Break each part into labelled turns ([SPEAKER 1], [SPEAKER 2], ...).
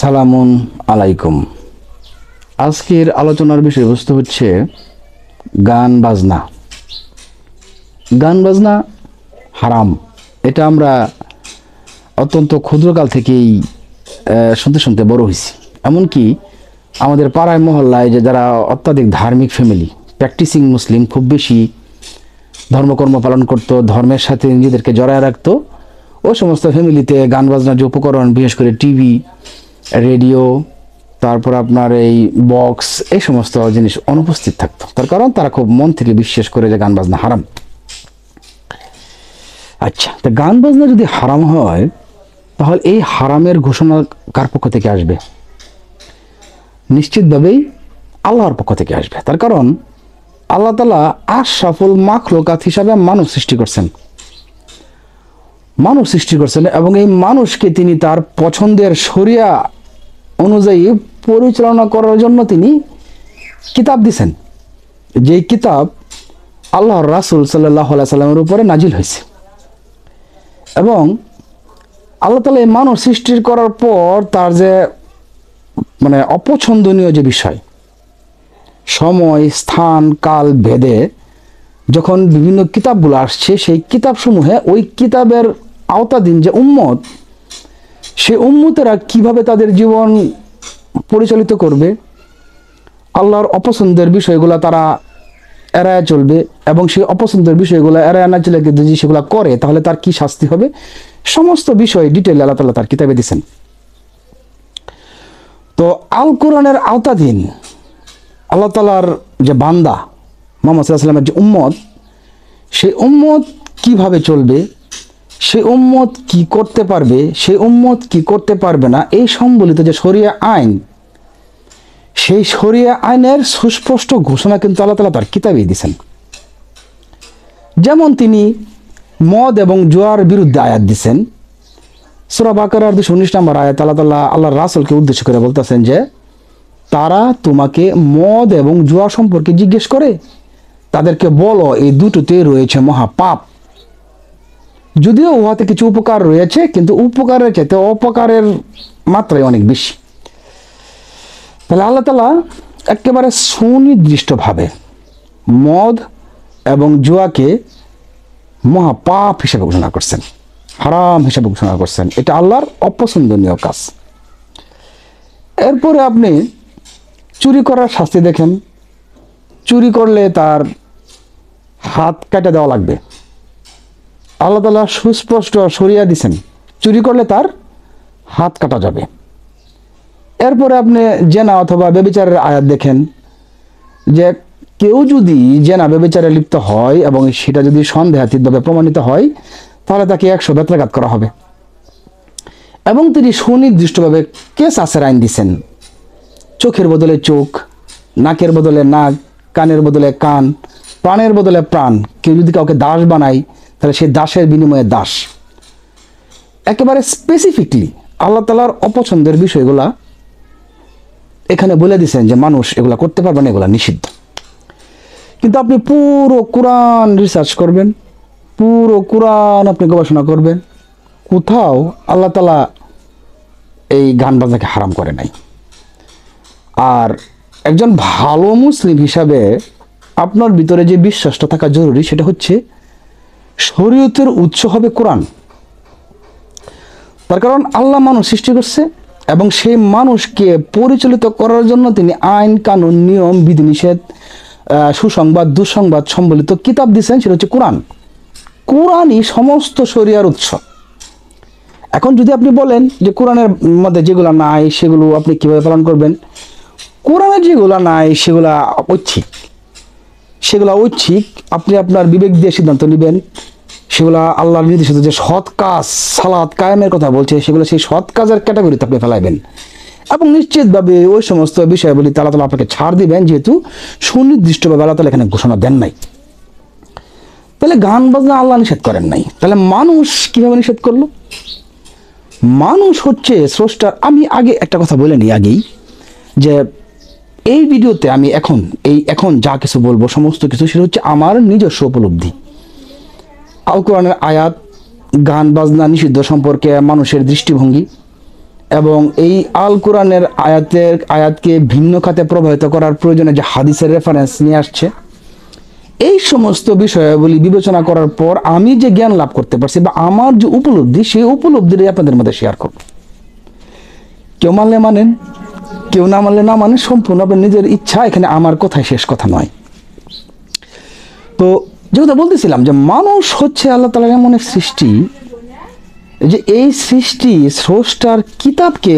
[SPEAKER 1] সালামুন আলাইকুম। আজকের আলোচনার বিষয়বস্তু হচ্ছে গান বাজনা। গান বাজনা হারাম, এটা আমরা অত্যন্ত ক্ষুদ্রকাল থেকেই শুনতে শুনতে বড় হয়েছি। এমনকি আমাদের পাড়ায় মহল্লায় যে যারা অত্যাধিক ধার্মিক ফ্যামিলি, প্র্যাকটিসিং মুসলিম, খুব বেশি ধর্মকর্ম পালন করত, ধর্মের সাথে নিজেদেরকে জড়ায় রাখতো, ও সমস্ত ফ্যামিলিতে গান বাজনার যে উপকরণ, বিশেষ করে টিভি, রেডিও, তারপর আপনার এই বক্স, এই সমস্ত জিনিস অনুপস্থিত থাকতো। তার কারণ তারা খুব মন থেকে বিশ্বাস করে যে গান বাজনা হারাম। আচ্ছা, তো গান বাজনা যদি হারাম হয়, তাহলে এই হারামের ঘোষণা কার পক্ষ থেকে আসবে? নিশ্চিতভাবেই আল্লাহর পক্ষ থেকে আসবে। তার কারণ আল্লাহ তাআলা আশরাফুল মাখলুকাত হিসাবে মানুষ সৃষ্টি করছেন, এবং এই মানুষকে তিনি তার পছন্দের শরিয়া অনুযায়ী পরিচালনা করার জন্য তিনি কিতাব দিছেন, যে কিতাব আল্লাহর রাসূল সাল্লাল্লাহু আলাইহি সাল্লামের উপরে নাজিল হয়েছে। এবং আল্লাহ তাআলা এই মানুষ সৃষ্টি করার পর তার যে অপছন্দনীয় যে বিষয়, সময় স্থান কাল ভেদে যখন বিভিন্ন কিতাবগুলো আসছে, সেই কিতাবসমূহে ওই কিতাবের আওতাধীন যে উম্মত, সে উম্মতেরা কিভাবে তাদের জীবন পরিচালিত করবে, আল্লাহর অপছন্দের বিষয়গুলো তারা এড়ায় চলবে, এবং সেই অপছন্দের বিষয়গুলো এড়ায় না চলে যদি সেগুলো করে তাহলে তার কি শাস্তি হবে, সমস্ত বিষয় ডিটেল আল্লাহ তাআলা তার কিতাবে দিয়েছেন। তো আল কোরআনের আওতাধীন আল্লাহ তাআলার যে বান্দা মুহাম্মদ সাল্লাল্লাহু আলাইহি ওয়াসাল্লামের যে উম্মত, সেই উম্মত কিভাবে চলবে, সেই উম্মত কি করতে পারবে, সেই উম্মত কি করতে পারবে না, এই সম্বলিত যে শরিয়া আইন, সেই শরিয়া আইনের সুস্পষ্ট ঘোষণা কিন্তু আল্লাহ তাআলা তার কিতাবেই দিয়েছেন। যেমন তিনি মদ এবং জুয়ার বিরুদ্ধে আয়াত দিয়েছেন। সূরা বাকারার 219 নম্বর আয়াত আল্লাহ তাআলা আল্লাহর রাসূলকে উদ্দেশ্য করে বলতেছেন যে, তারা তোমাকে মদ এবং জুয়া সম্পর্কে জিজ্ঞেস করে, তাদেরকে বলো এই দুটোতে রয়েছে মহাপাপ, যদিও উহাতে কিছু উপকার রয়েছে, কিন্তু উপকারের চাইতে অপকারের মাত্রাই অনেক বেশি। তাহলে আল্লাহ তাআলা একেবারে সুনির্দিষ্টভাবে মদ এবং জুয়াকে মহাপাপ হিসেবে ঘোষণা করছেন, হারাম হিসেবে ঘোষণা করছেন। এটা আল্লাহর অপছন্দনীয় কাজ। এরপরে আপনি চুরি করার শাস্তি দেখেন। চুরি করলে তার হাত কেটে দেওয়া লাগবে। আল্লাহ তাআলা সুস্পষ্ট শরিয়া দিয়েছেন, চুরি করলে তার হাত কাটা যাবে। এরপরে আপনি জেনা অথবা ব্যভিচারের আয়াত দেখেন, যে কেউ যদি জেনা ব্যভিচারে লিপ্ত হয় এবং সেটা যদি সন্দেহাতীতভাবে প্রমাণিত হয়, তাহলে তাকে 100 বেত্রাঘাত করা হবে। এবং তিনি সুনির্দিষ্টভাবে কেসাসের আইন দিয়েছেন। চোখের বদলে চোখ, নাকের বদলে নাক, কানের বদলে কান, প্রাণের বদলে প্রাণ। কেউ যদি কাউকে দাস বানায়, তাহলে সেই দাসের বিনিময়ে দাস। একেবারে স্পেসিফিকলি আল্লাহ তাআলার অপছন্দের বিষয়গুলা এখানে বলে দিয়েছেন যে মানুষ এগুলা করতে পারবে না, এগুলা নিষিদ্ধ। কিন্তু আপনি পুরো কোরআন রিসার্চ করবেন, পুরো কোরআন আপনি গবেষণা করবেন, কোথাও আল্লাহ তাআলা এই গান বাজনাকে হারাম করে নাই। আর একজন ভালো মুসলিম হিসাবে আপনার ভিতরে যে বিশ্বাসটা থাকা জরুরি, সেটা হচ্ছে শরীয়তের উৎস হবে কোরআন। তার কারণ আল্লাহ মানুষ সৃষ্টি করছে, এবং সেই মানুষকে পরিচালিত করার জন্য তিনি আইন কানুন, নিয়ম, বিধিনিষেধ, সুসংবাদ, দুঃসংবাদ সম্বলিত কিতাব দিয়েছেন, সেটা হচ্ছে কোরআন। কোরআনই সমস্ত শরিয়ার উৎস। এখন যদি আপনি বলেন যে কোরআনের মধ্যে যেগুলো নাই সেগুলো আপনি কিভাবে পালন করবেন, কোরআনে যেগুলো নাই সেগুলা ঐচ্ছিক, আপনি আপনার বিবেক দিয়ে সিদ্ধান্ত নেবেন। সেগুলা আল্লাহর নির্দেশিত যে সৎ কাজ, সালাত কায়েমের কথা বলছে, সেগুলো সেই সৎ কাজের ক্যাটাগরিতে আপনি ফেলাইবেন, এবং নিশ্চিতভাবে ওই সমস্ত বিষয়গুলি আল্লাহ তাআলা আপনাকে ছাড় দিবেন, যেহেতু সুনির্দিষ্টভাবে আল্লাহ তাআলা এখানে ঘোষণা দেন নাই। তাহলে গান বাজনা আল্লাহ নিষেধ করেন নাই, তাহলে মানুষ কিভাবে নিষেধ করলো? মানুষ হচ্ছে স্রষ্টার। আমি আগে একটা কথা বলে নিই আগেই, যে এই ভিডিওতে আমি এখন যা কিছু বলবো, সমস্ত কিছু সেটা হচ্ছে আমার নিজস্ব উপলব্ধি। আল কোরআনের আয়াত, গান বাজনা নিষিদ্ধ সম্পর্কে মানুষের দৃষ্টিভঙ্গি, এবং এই আল কোরআনের আয়াতকে ভিন্ন খাতে প্রভাবিত করার প্রয়োজনে যে হাদিসের রেফারেন্স নিয়ে আসছে, এই সমস্ত বিষয়াবলী বিবেচনা করার পর আমি যে জ্ঞান লাভ করতে পারছি বা আমার যে উপলব্ধি, সেই উপলব্ধিটাই আপনাদের মধ্যে শেয়ার করব। কেউ মানলে মানেন, কেউ না মানলে না মানেন, সম্পূর্ণ আপনার নিজের ইচ্ছা, এখানে আমার কথাই শেষ কথা নয়। তো যেটা বলতেছিলাম যে মানুষ হচ্ছে আল্লাহ তাআলার এমন এক সৃষ্টি যে এই সৃষ্টি স্রষ্টার কিতাবকে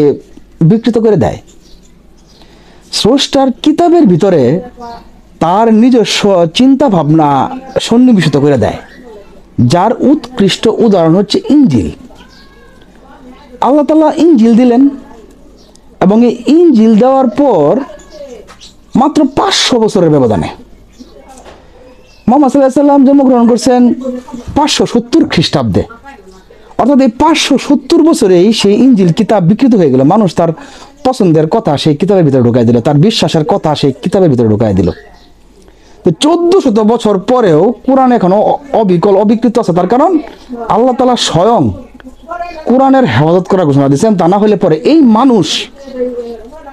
[SPEAKER 1] বিকৃত করে দেয়। স্রষ্টার কিতাবের ভিতরে তার নিজস্ব চিন্তা ভাবনা সন্নিবেশিত করে দেয়, যার উৎকৃষ্ট উদাহরণ হচ্ছে ইনজিল। আল্লাহ তাআলা ইনজিল দিলেন এবং এই ইনজিল দেওয়ার পর মাত্র 500 বছরের ব্যবধানে মুহাম্মদ সাল্লাল্লাহু আলাইহি ওয়াসাল্লাম জন্মগ্রহণ করছেন 570 খ্রিস্টাব্দে। অর্থাৎ এই 570 বছরেই সেই ইনজিল কিতাব বিকৃত হয়ে গেল। মানুষ তার পছন্দের কথা সেই কিতাবের ভিতরে ঢুকাই দিল, তার বিশ্বাসের কথা সেই কিতাবের ভিতরে ঢুকাই দিল। তো 1400 বছর পরেও কোরআন এখনো অবিকল অবিকৃত আছে। তার কারণ আল্লাহ তাআলা স্বয়ং কোরআনের হেফাজত করার ঘোষণা দিয়েছেন, তা না হলে পরে এই মানুষ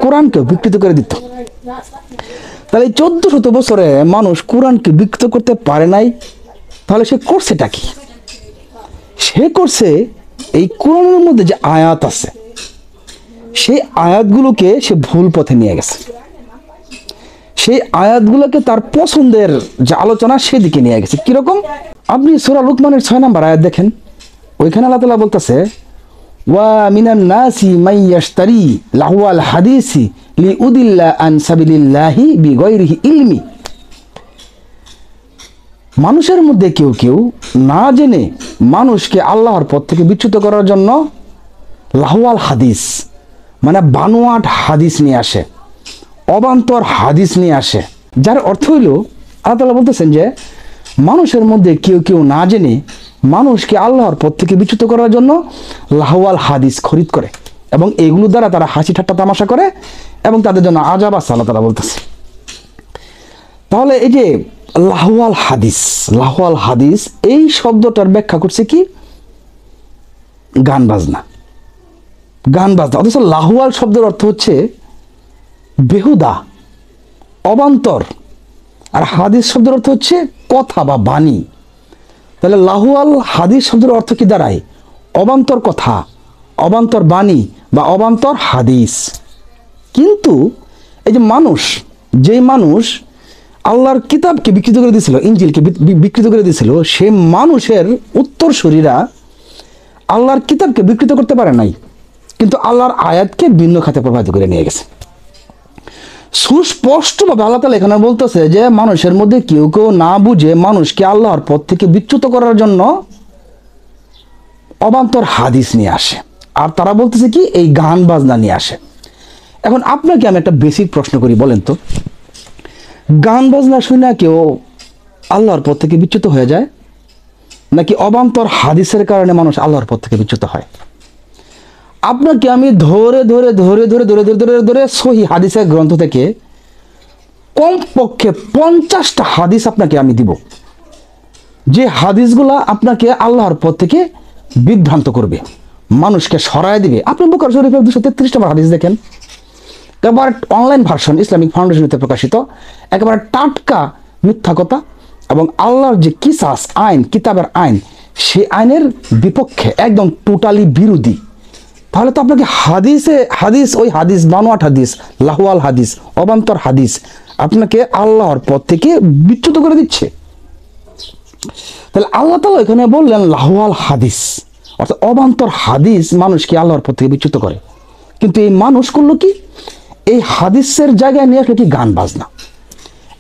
[SPEAKER 1] কোরআনকে বিকৃত করে দিত। তাহলে 1400 বছরে মানুষ কোরআনকে বিকৃত করতে পারে নাই, তাহলে সে করছেটা কি? সে করছে এই কোরআনের মধ্যে যে আয়াত আছে সেই আয়াতগুলোকে সে ভুল পথে নিয়ে গেছে। সেই আয়াতগুলোকে তার পছন্দের যে আলোচনা সেদিকে নিয়ে গেছে। কিরকম? আপনি সূরা লুকমানের 6 নম্বর আয়াত দেখেন, ওইখানে আল্লাহ তাআলা বলতেছে, ওয়া মিনান নাসি মান ইয়াশতারি লাহওয়াল হাদিসি লিউদিল্লা আন সাবিলিল্লাহি বিগাইরিহি ইলমি। মানুষের মধ্যে কেউ কেউ না জেনে মানুষকে আল্লাহর পথ থেকে বিচ্যুত করার জন্য লাহওয়াল হাদিস মানে বানোয়াট হাদিস নিয়ে আসে, অবান্তর হাদিস নিয়ে আসে। যার অর্থ হইল আল্লাহ তাআলা বলতেছেন যে মানুষের মধ্যে কেউ কেউ না জেনে মানুষকে আল্লাহর পথ থেকে বিচ্যুত করার জন্য লাহওয়াল হাদিস খরিদ করে এবং এগুলো দ্বারা তারা হাসি ঠাট্টা তামাশা করে এবং তাদের জন্য আযাব আছে আল্লাহ তাআলা বলতেছে। তাহলে এই যে লাহওয়াল হাদিস এই শব্দটার ব্যাখ্যা করছে কি? গান বাজনা। অথচ লাহওয়াল শব্দের অর্থ হচ্ছে বেহুদা, অবান্তর, আর হাদিস শব্দের অর্থ হচ্ছে কথা বা বাণী। তাহলে লাহওয়াল হাদিস শব্দের অর্থ কি দাঁড়ায়? অবান্তর কথা, অবান্তর বাণী বা অবান্তর হাদিস। কিন্তু এই যে যেই মানুষ আল্লাহর কিতাবকে বিকৃত করে দিয়েছিল, ইনজিলকে বিকৃত করে দিয়েছিল, সে মানুষের উত্তরসূরিরা আল্লাহর কিতাবকে বিকৃত করতে পারে নাই, কিন্তু আল্লাহর আয়াতকে ভিন্ন খাতে প্রভাবিত করে নিয়ে গেছে। সুস্পষ্টভাবে আল্লাহ তাআলা এখানে বলতেছে যে মানুষের মধ্যে কেউ কেউ না বুঝে মানুষকে আল্লাহর পথ থেকে বিচ্যুত করার জন্য অবান্তর হাদিস নিয়ে আসে, আর তারা বলতেছে কি এই গান বাজনা নিয়ে আসে। এখন আপনাকে আমি একটা বেসিক প্রশ্ন করি, বলেন তো, গান বাজনা শুনে কেউ আল্লাহর পথ থেকে বিচ্যুত হয়ে যায়, নাকি অবান্তর হাদিসের কারণে মানুষ আল্লাহর পথ থেকে বিচ্যুত হয়? আপনাকে আমি ধরে সহি হাদিসের গ্রন্থ থেকে কমপক্ষে 50টা হাদিস আপনাকে আমি দিব, যে হাদিসগুলা আপনাকে আল্লাহর পথ থেকে বিভ্রান্ত করবে, মানুষকে সরায় দিবে। আপনি বুখারী শরীফের 233 নম্বর হাদিস দেখেন, একেবারে অনলাইন ভার্সন, ইসলামিক ফাউন্ডেশনতে প্রকাশিত, একেবারে টাটকা মিথ্যা কথা এবং আল্লাহর যে কিসাস আইন, কিতাবের আইন, সেই আইনের বিপক্ষে, একদম টোটালি বিরোধী। তাহলে তো আপনাকে ওই হাদিস বানোয়াট হাদিস, লাহওয়াল হাদিস, অবান্তর হাদিস আপনাকে আল্লাহর পথ থেকে বিচ্যুত করে দিচ্ছে। তাহলে আল্লাহ তাআলা এখানে বললেন লাহওয়াল হাদিস, অর্থাৎ অবান্তর হাদিস মানুষকে আল্লাহর পথ থেকে বিচ্যুত করে। কিন্তু এই মানুষ করলো কি? এই হাদিসের জায়গায় নিয়ে আসলো কি গান বাজনা।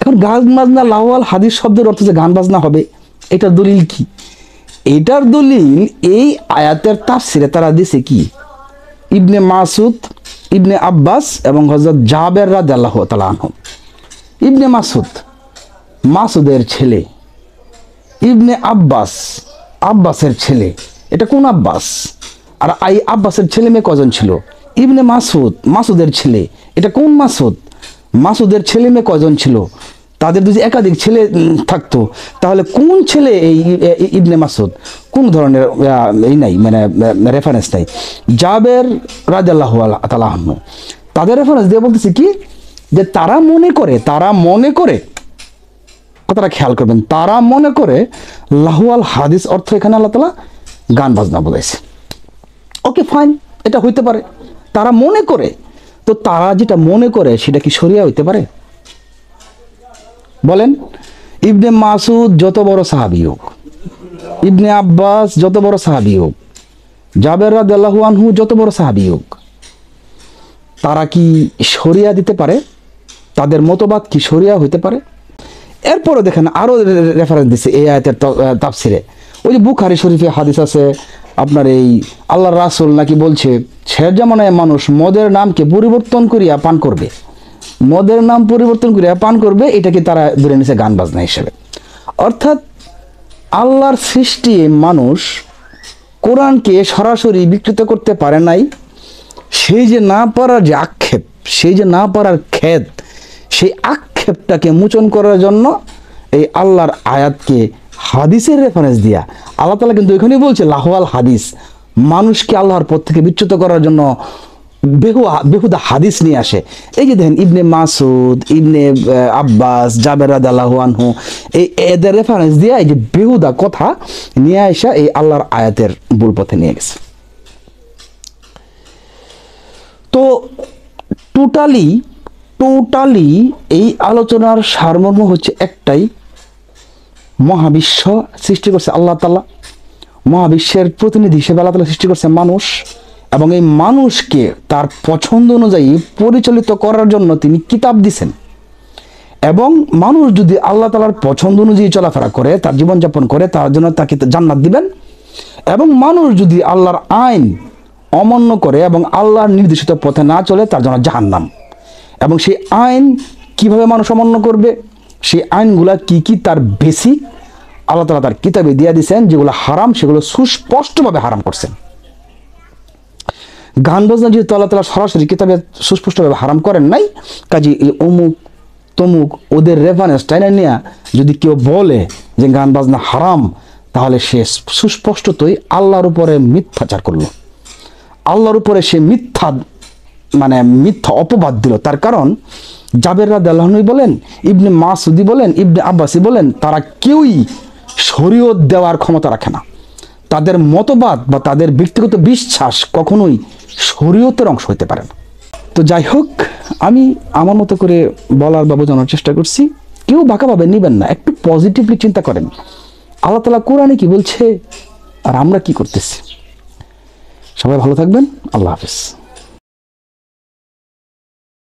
[SPEAKER 1] এখন গান বাজনা, লাহওয়াল হাদিস শব্দের অর্থ যে গান বাজনা হবে, এটার দলিল কি? এটার দলিল এই আয়াতের তাফসিরে তারা দিছে কি? ইবনে মাসুদ, ইবনে আব্বাস এবং হযরত জাবের রাদিয়াল্লাহু তাআলা আনহু। ইবনে মাসুদের ছেলে, ইবনে আব্বাসের ছেলে। এটা কোন আব্বাস? আর এই আব্বাসের ছেলে মেয়ে কজন ছিল? ইবনে মাসুদের ছেলে। এটা কোন মাসুদের ছেলে মেয়ে কজন ছিল? তাদের যদি একাধিক ছেলে থাকতো, তাহলে কোন ছেলে এই ইবনে মাসুদ, কোন ধরনের এই নাই, মানে রেফারেন্স নাই। জাবের রাদিয়াল্লাহু তাআলা আনহু, তাদের রেফারেন্স দিয়ে বলতেছি কি, যে তারা মনে করে, কথাটা খেয়াল করবেন, তারা মনে করে লাহুয়াল হাদিস অর্থ এখানে আল্লাহ তাআলা গান বাজনা বলেছে। ওকে ফাইন, এটা হইতে পারে, তারা মনে করে। তো তারা যেটা মনে করে সেটা কি শরিয়া হইতে পারে? বলেন। ইবনে মাসুদ যত বড় সাহাবী হোক, ইবনে আব্বাস যত বড় সাহাবী হোক, জাবের রাদিয়াল্লাহু আনহু যত বড় সাহাবী হোক, তারা কি শরিয়া দিতে পারে? তাদের মতবাদ কি শরিয়া হইতে পারে? এরপরে দেখেন আরো রেফারেন্স দিচ্ছে এই আয়াতের তাফসিরে। ওই যে বুখারী শরীফে হাদিস আছে, আপনার এই আল্লাহর রাসূল নাকি বলছে, শেষ জামানায় মানুষ মদের নামকে পরিবর্তন করিয়া পান করবে, মদের নাম পরিবর্তন করিয়া পান করবে, এটাকে তারা ধরে নিছে গান বাজনা হিসেবে। অর্থাৎ আল্লাহর সৃষ্টি মানুষ কোরআনকে সরাসরি বিকৃত করতে পারে নাই, সেই যে না পারার যে আক্ষেপ, সেই যে না পারার খেদ, সেই আক্ষেপটাকে মোচন করার জন্য এই আল্লাহর আয়াতকে হাদিসের রেফারেন্স দিয়া আল্লাহ তাআলা কিন্তু এখানেই বলছে লাহওয়াল হাদিস, মানুষকে আল্লাহর পথ থেকে বিচ্যুত করার জন্য বেহুদা হাদিস নিয়ে আসে। এই যে দেখেন ইবনে মাসুদ, ইবনে আব্বাস, জাবের রাদিয়াল্লাহু আনহু, এই এদের রেফারেন্স দিয়ে এই যে বেহুদা কথা নিয়ে আসা এই আল্লাহর আয়াতের ভুল পথে নিয়ে গেছে। তো টোটালি এই আলোচনার সারমর্ম হচ্ছে একটাই, মহাবিশ্ব সৃষ্টি করছে আল্লাহ তাআলা, মহাবিশ্বের প্রতিনিধি হিসেবে আল্লাহ তাআলা সৃষ্টি করছে মানুষ, এবং এই মানুষকে তার পছন্দ অনুযায়ী পরিচালিত করার জন্য তিনি কিতাব দিছেন। এবং মানুষ যদি আল্লাহ তাআলার পছন্দ অনুযায়ী চলাফেরা করে, তার জীবনযাপন করে, তার জন্য তাকে জান্নাত দিবেন। এবং মানুষ যদি আল্লাহর আইন অমান্য করে এবং আল্লাহর নির্দেশিত পথে না চলে, তার জন্য জাহান্নাম। এবং সেই আইন কিভাবে মানুষ অমান্য করবে, সেই আইনগুলা কি কি, তার বেসিক আল্লাহ তাআলা তার কিতাবে দিয়ে দিয়েছেন। যেগুলো হারাম সেগুলো সুস্পষ্টভাবে হারাম করছেন। গান বাজনা যেহেতু আল্লাহ তাআলা সরাসরি কিতাবে সুস্পষ্টভাবে হারাম করেন নাই, কাজে এই অমুক তমুক ওদের রেফারেন্স টাইনা নিয়ে যদি কেউ বলে যে গান বাজনা হারাম, তাহলে সে সুস্পষ্টতই আল্লাহর উপরে মিথ্যাচার করলো, আল্লাহর উপরে সে মিথ্যা অপবাদ দিল। তার কারণ জাবের রাদিয়াল্লাহু আনহু বলেন, ইবনে মাসুদি বলেন, ইবনে আব্বাসি বলেন, তারা কেউই শরীয়ত দেওয়ার ক্ষমতা রাখে না। তাদের মতবাদ বা তাদের ব্যক্তিগত বিশ্বাস কখনোই শরীয়তের অংশ হতে পারে না। তো যাই হোক, আমি আমার মতো করে বলার বা বোঝানোর চেষ্টা করছি। কেউ বাঁকাভাবে নেবেন না, একটু পজিটিভলি চিন্তা করেন। আল্লাহ তাআলা কোরআনে কি বলছে আর আমরা কি করতেছি। সবাই ভালো থাকবেন। আল্লাহ হাফেজ।